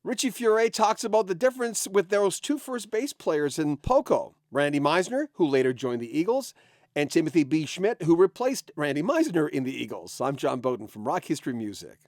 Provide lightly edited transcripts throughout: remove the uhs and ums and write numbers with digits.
Richie Furay talks about the difference with those two first bass players in Poco, Randy Meisner, who later joined the Eagles, and Timothy B. Schmit, who replaced Randy Meisner in the Eagles. I'm John Beaudin from Rock History Music.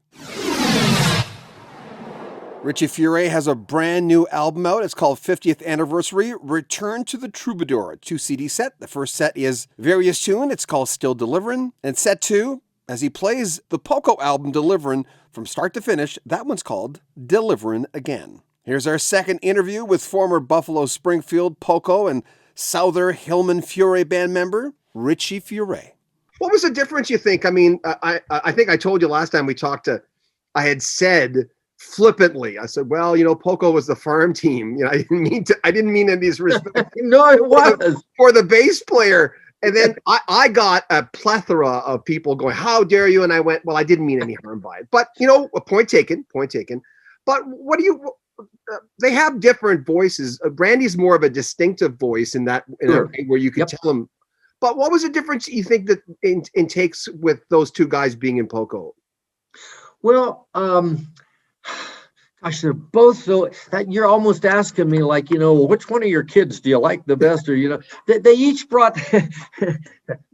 Richie Furay has a brand new album out. It's called 50th Anniversary, Return to the Troubadour, a 2-CD set. The first set is Various Tune. It's called Still Deliverin'. And set 2, as he plays the Poco album Deliverin' from start to finish, that one's called Deliverin' Again. Here's our second interview with former Buffalo Springfield, Poco, and Souther Hillman Furay band member, Richie Furay. What was the difference, you think? I mean, I think I told you last time we talked I had said flippantly, I said, well, Poco was the farm team. I didn't mean any disrespect. No, it was. For the bass player. And then I got a plethora of people going, how dare you? And I went, well, I didn't mean any harm by it. But, a point taken. But what do you, they have different voices. Brandy's more of a distinctive voice in that, Sure. where you could tell them. But what was the difference you think that in takes with those two guys being in Poco? Well, gosh, they're both so. You're almost asking me, like, which one of your kids do you like the best? Or they each brought,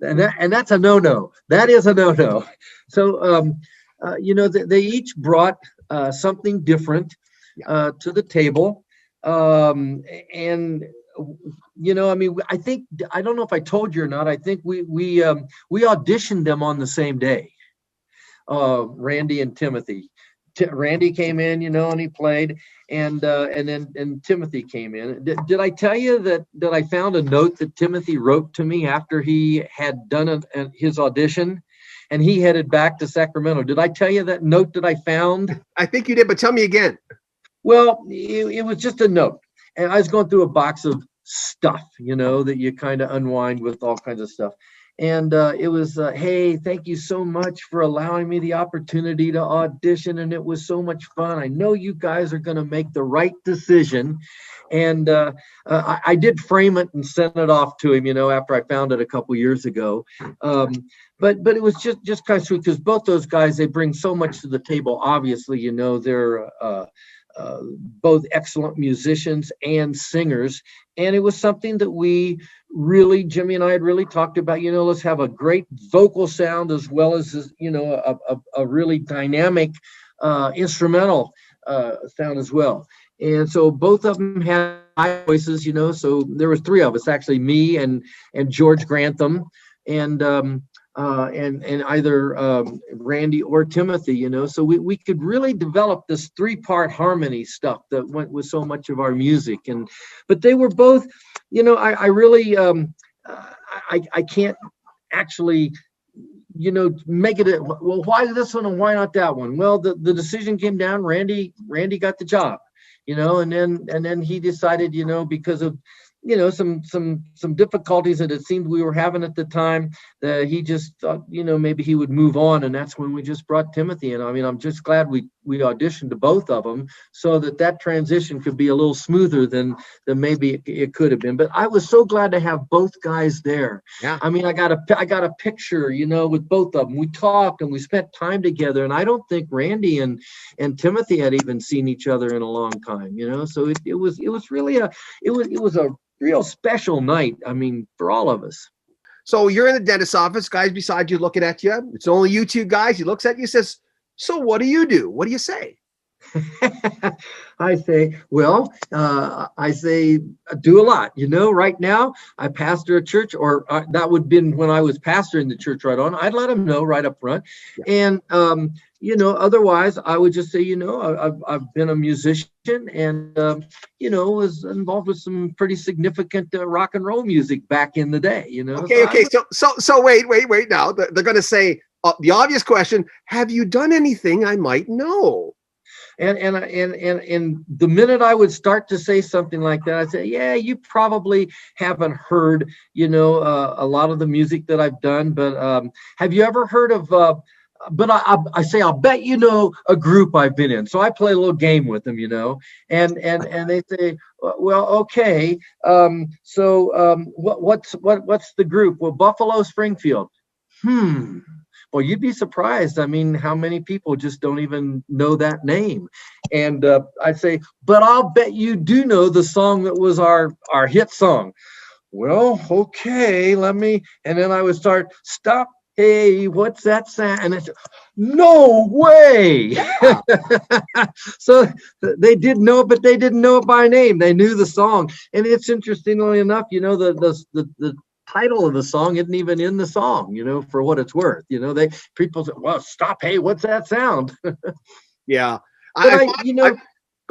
and that's a no-no. That is a no-no. So, they each brought something different to the table, and I think, I don't know if I told you or not. I think we auditioned them on the same day. Randy and Timothy. Randy came in, and he played, and then Timothy came in. Did I tell you that I found a note that Timothy wrote to me after he had done his audition, and he headed back to Sacramento? Did I tell you that note that I found? I think you did, but tell me again. Well, it was just a note, and I was going through a box of stuff, that you kind of unwind with all kinds of stuff. And it was, hey, thank you so much for allowing me the opportunity to audition. And it was so much fun. I know you guys are going to make the right decision. And I did frame it and send it off to him, after I found it a couple years ago. But it was just kind of sweet, because both those guys, they bring so much to the table. Obviously, they're both excellent musicians and singers. And it was something that Jimmy and I had really talked about, let's have a great vocal sound as well as, a really dynamic instrumental sound as well. And so both of them had high voices, so there was three of us, actually, me and George Grantham and either Randy or Timothy, so we could really develop this 3-part harmony stuff that went with so much of our music. But they were both, I really, I can't actually, make it, well, why this one and why not that one? Well, the decision came down, Randy got the job, and then he decided, because of, some difficulties that it seemed we were having at the time, that he just thought, maybe he would move on. And that's when we just brought Timothy in. I mean, I'm just glad we auditioned to both of them so that transition could be a little smoother than maybe it could have been. But I was so glad to have both guys there. Yeah. I mean, I got a picture, with both of them. We talked and we spent time together. And I don't think Randy and Timothy had even seen each other in a long time, so it was really a real special night, I mean, for all of us. So you're in the dentist's office, guys beside you looking at you. It's only you two guys. He looks at you, says, so what do you do? What do you say? I say, well, do a lot. Right now I pastor a church, or that would have been when I was pastoring the church right on. I'd let them know right up front. Yeah. And, otherwise I would just say, I've been a musician and, was involved with some pretty significant rock and roll music back in the day, Okay. So wait now. They're going to say the obvious question, have you done anything I might know? And the minute I would start to say something like that, I'd say, yeah, you probably haven't heard, a lot of the music that I've done, but have you ever heard of, but I say, I'll bet a group I've been in. So I play a little game with them, and they say, well, okay. What's the group? Well, Buffalo Springfield. Well, you'd be surprised. I mean, how many people just don't even know that name? And I'd say, but I'll bet you do know the song that was our hit song. Well, okay, and then I would start, stop. Hey, what's that sound? And it's no way. Yeah. So they did know it, but they didn't know it by name. They knew the song. And it's interestingly enough, the title of the song isn't even in the song, for what it's worth. People say, well, stop. Hey, what's that sound? Yeah. Go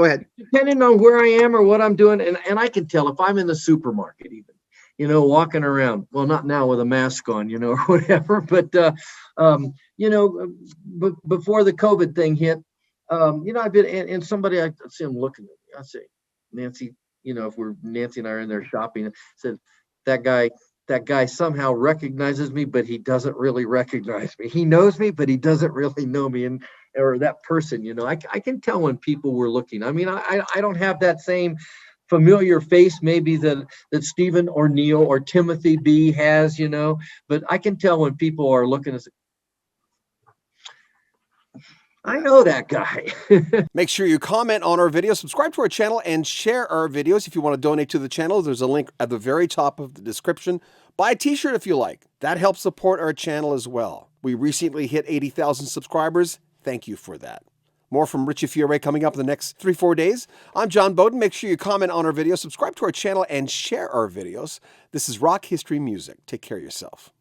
ahead. Depending on where I am or what I'm doing, and I can tell if I'm in the supermarket even, walking around, well, not now with a mask on, or whatever, but, before the COVID thing hit, I've been, and somebody, I see him looking at me, I say, Nancy, if Nancy and I are in there shopping, said, that guy somehow recognizes me, but he doesn't really recognize me. He knows me, but he doesn't really know me. Or that person, I can tell when people were looking. I mean, I don't have that same familiar face maybe that Stephen or Neil or Timothy B has, but I can tell when people are looking and say, I know that guy. Make sure you comment on our video, subscribe to our channel, and share our videos. If you want to donate to the channel, there's a link at the very top of the description. Buy a t-shirt if you like. That helps support our channel as well. We recently hit 80,000 subscribers. Thank you for that. More from Richie Furay coming up in the next 3-4 days. I'm John Beaudin. Make sure you comment on our videos, subscribe to our channel, and share our videos. This is Rock History Music. Take care of yourself.